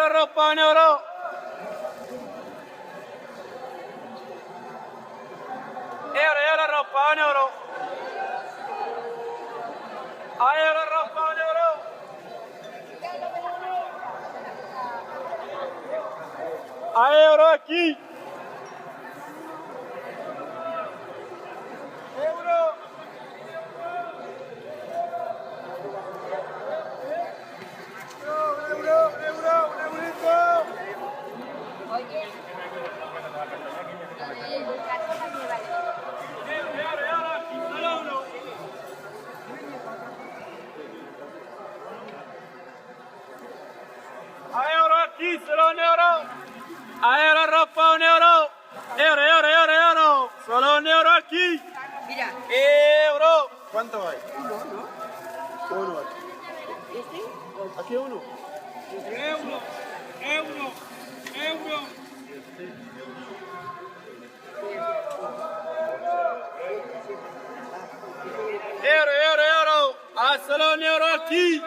euro, pound euro. Euro, pound euro. Euro, pound euro. Euro aquí. Euro. Euro aquí, solo un euro. Euro, ropa, un euro. Euro. Solo un euro aquí. Mira. Euro. ¿Cuánto hay? Uno. Aquí uno. Euro. Euro. Solo un euro aquí.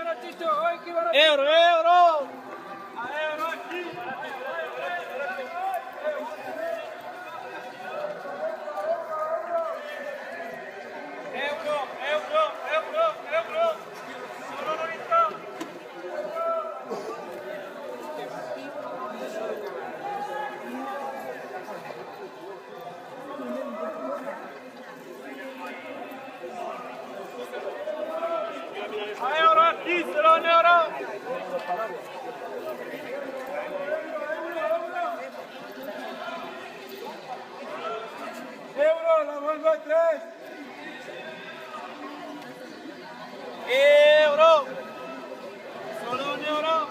Euro. Euro aquí. Euro. Solo ahorita. Euro aquí, solo un euro. Euro, la vuelvo a 3. Euro. Solo un euro.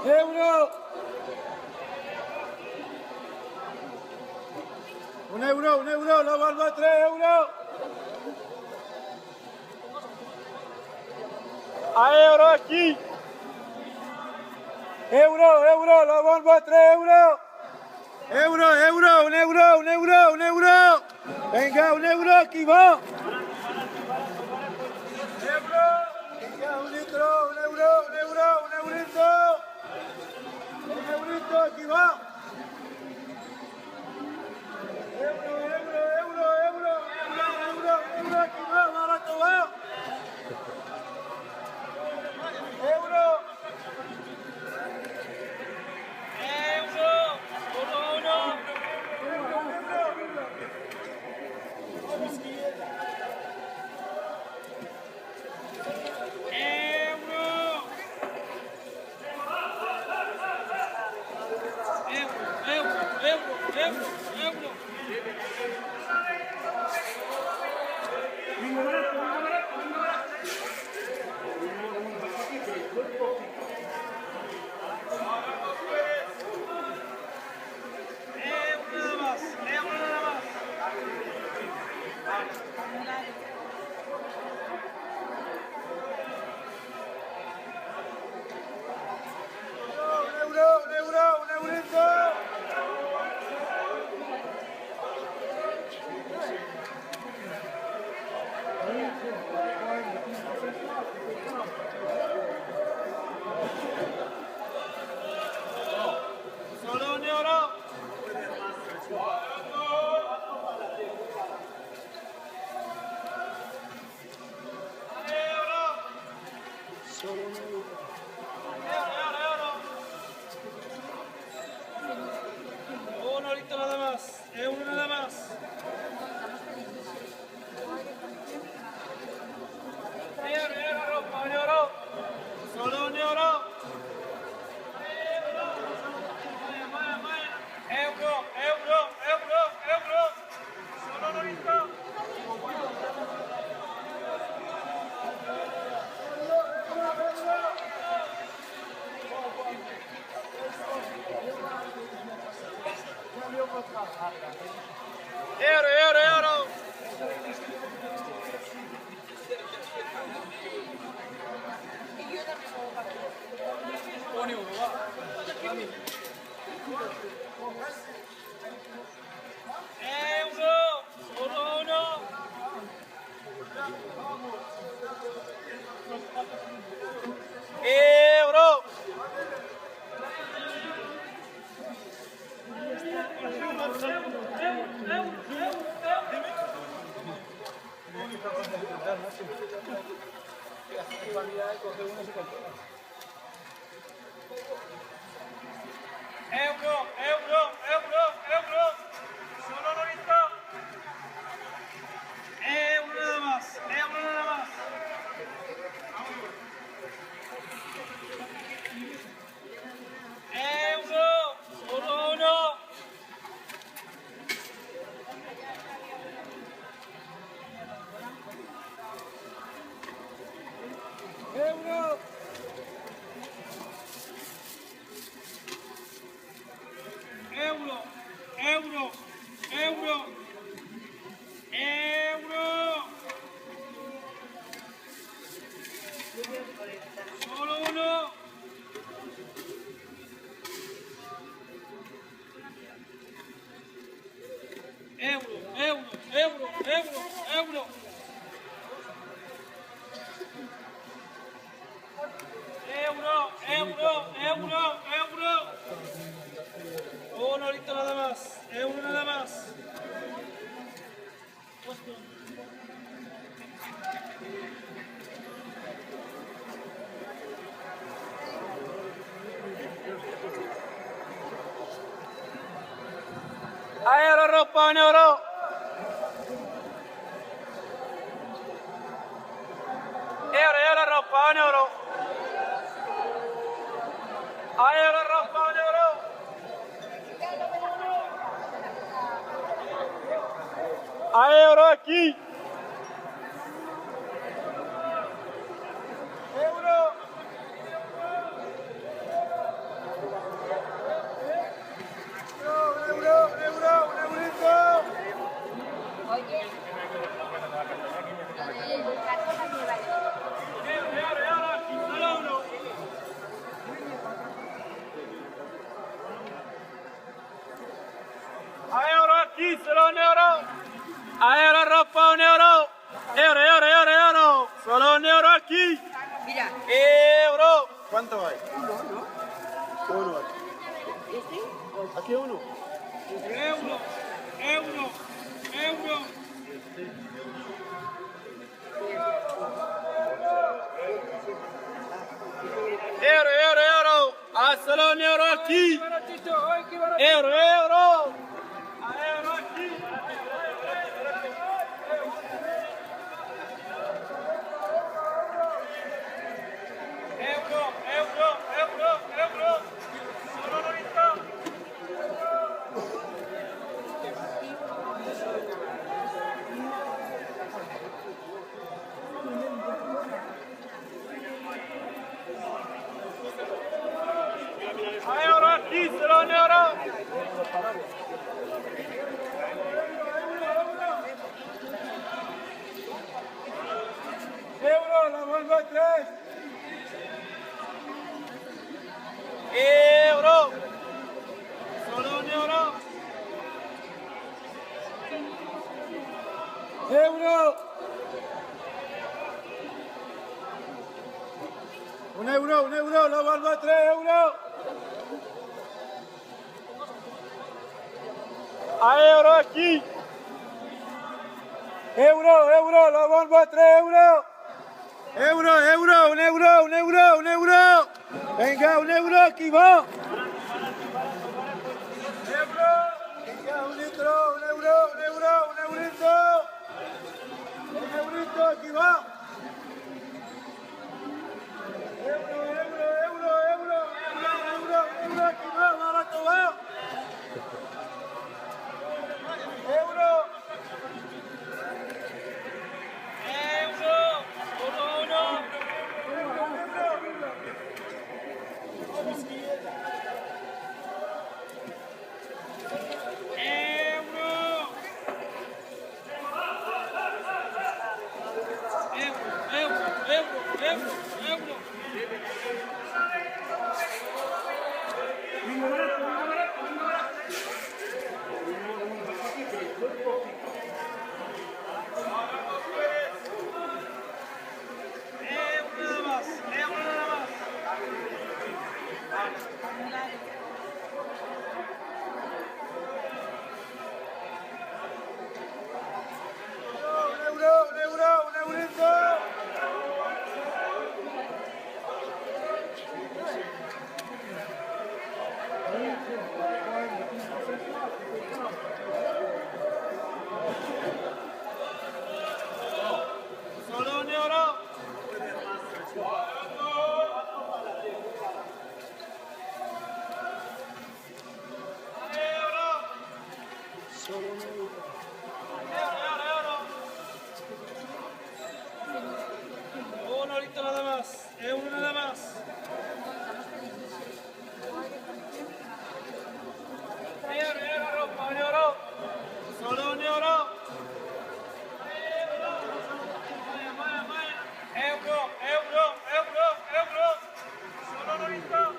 Euro. Un euro, la vuelvo a 3 euros. Euro aquí. Euro, la vuelvo a 3 euros. Un euro. Venga, un euro, aquí va. Euro. Venga, un litro, un eurito. Un eurito, aquí va. Euro, aquí va, barato va. Euro. Solo uno. Euro. Nada más. Euro, euro, euro, euro. Solo Norito. Euro nada más, euro nada más. Euro, solo uno. Euro. Euro, euro, euro, euro. Solo uno. Euro, euro, euro, euro, euro. Euro, euro, euro, euro. Un ahorita nada más, euro nada más. Euro ropa un euro. Euro ropa un euro. Euro ropa un euro. Euro aquí. Euro. Euro aquí, solo un euro. Euro ropa un euro. Euro, euro, euro, euro. Solo un euro aquí. Mira, Euro. ¿Cuánto hay? uno, ¿no? Uno aquí. ¿Este? Aquí uno. Euro, euro, euro. Euro, euro, euro. Solo un euro aquí. Euro, euro. Euro aquí. Euro, euro, euro, euro. Solo Norito. Euro aquí, solo un euro. Euro, la vuelvo a tres. Euro. Solo un euro. Euro. Un euro, la vuelvo a 3 euros. Euro aquí. Euro, la vuelvo a 3 euros. Euro, un euro. Venga, un euro, aquí va. Euro. Venga, un litro, un eurito. Un eurito, aquí va. Euro, aquí va, barato va. Euro. Solo uno. Euro. Un eurito. ahorita nada más. Euro nada más. Ropa, un euro. Solo un euro. Euro. Solo ahorita.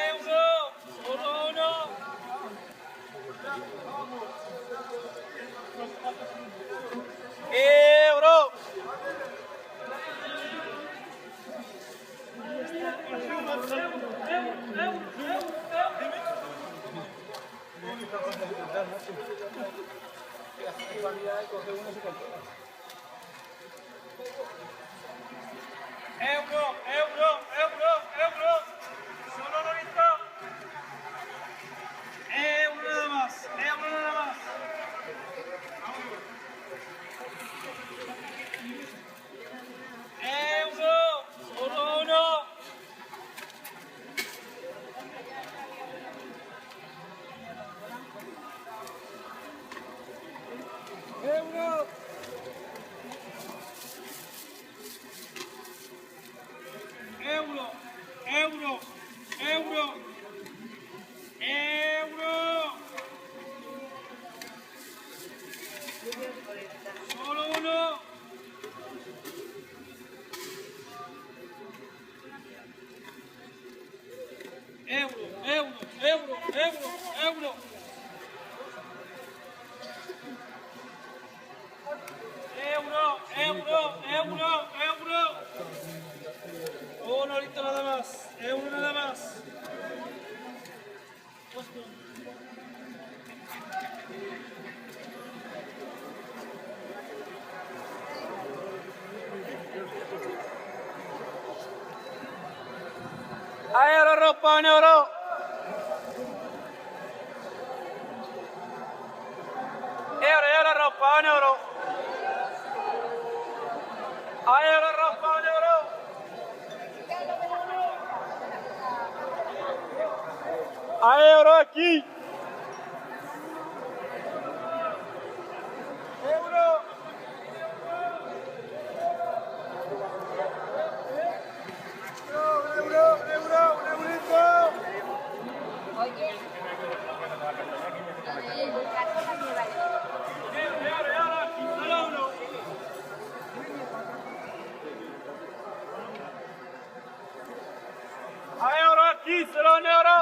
Euro. Solo uno. Euro. Euro. Solo ahorita. Euro nada más. Euro. Solo uno. Euro. Solo uno. Euro. Uno ahorita nada más. Euro nada más. Euro, ropa, un euro. Euro, ropa, un euro. Euro, ropa, un euro. Euro aquí. Euro aquí, solo un euro.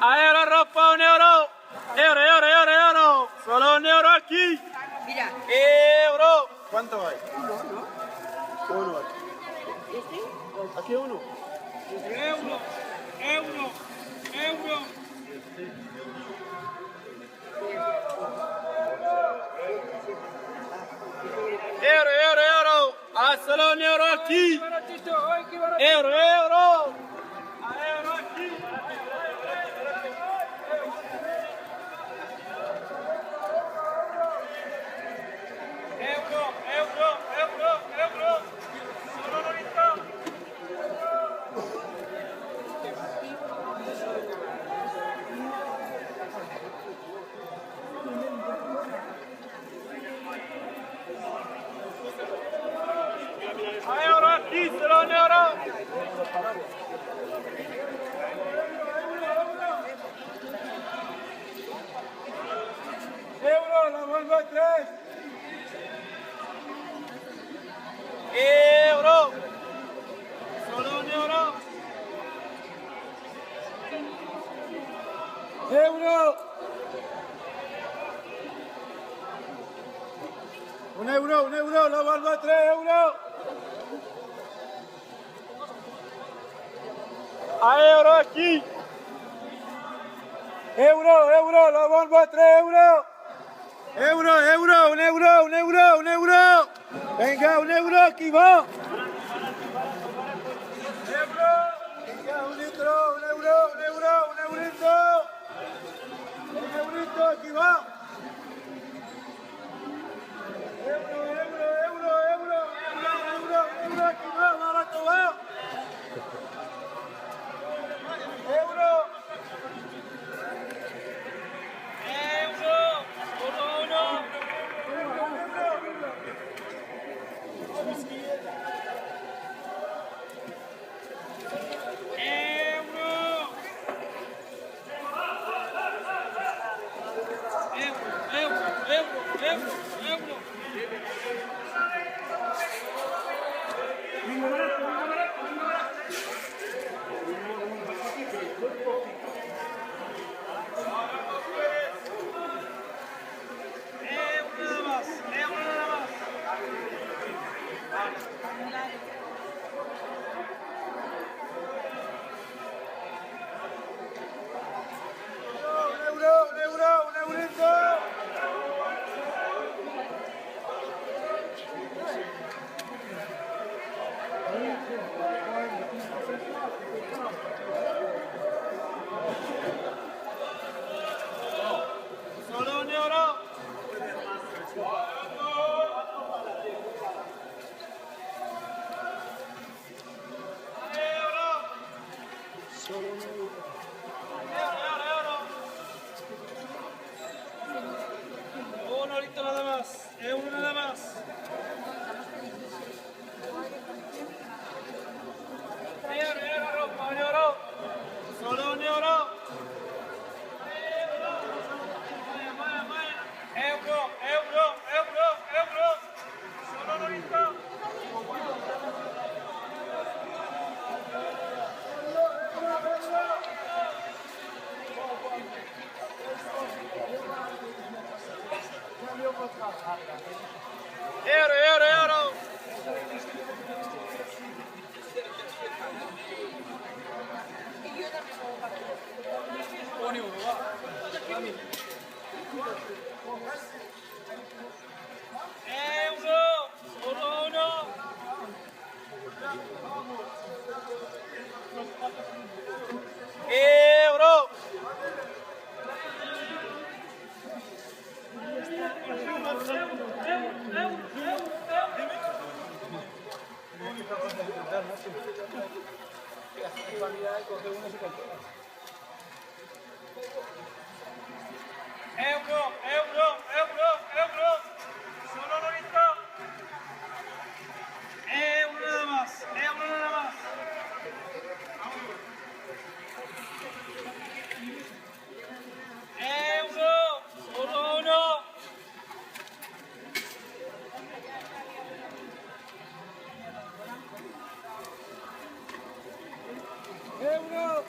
Euro, ropa, un euro. Euro. Solo un euro aquí. Mira. Euro. ¿Cuánto hay? Uno hay. Aquí uno. Euro. Euro. Solo un euro aquí. Euro. Euro aquí. Euro. Solo ahorita. Euro aquí, solo un euro. Euro, la vuelvo a 3. Euro. Solo un euro. Euro. Un euro, la vuelvo a 3 euros. Euro aquí. Euro, la vuelvo a 3 euros. Un euro. Venga, un euro, aquí va. Euro. Venga, un litro, un euro, un euro, un eurito. Un eurito, aquí va. Euro, euro, euro, euro, euro, euro, aquí va, barato va. Euro. Un euro, un eurito. Solo un euro. Un eurito nada más, euro nada más. Un euro. Solo un euro. Euro, euro, euro, euro. Solo un eurito. Euro, euro, euro. Euro, solo uno. Euro. Euro, euro, euro, euro. Solo un litro. Euro nada más, euro nada más. Euro, solo uno. Euro.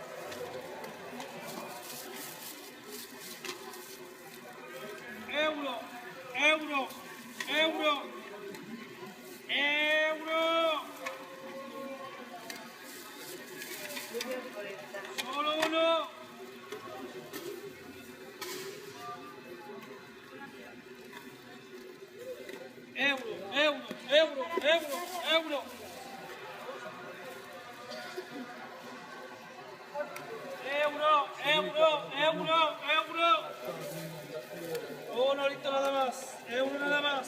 Euro, euro, euro, euro. Solo uno. Euro, euro, euro, euro, euro. Euro, euro, euro, euro. Un eurito nada más, euro nada más.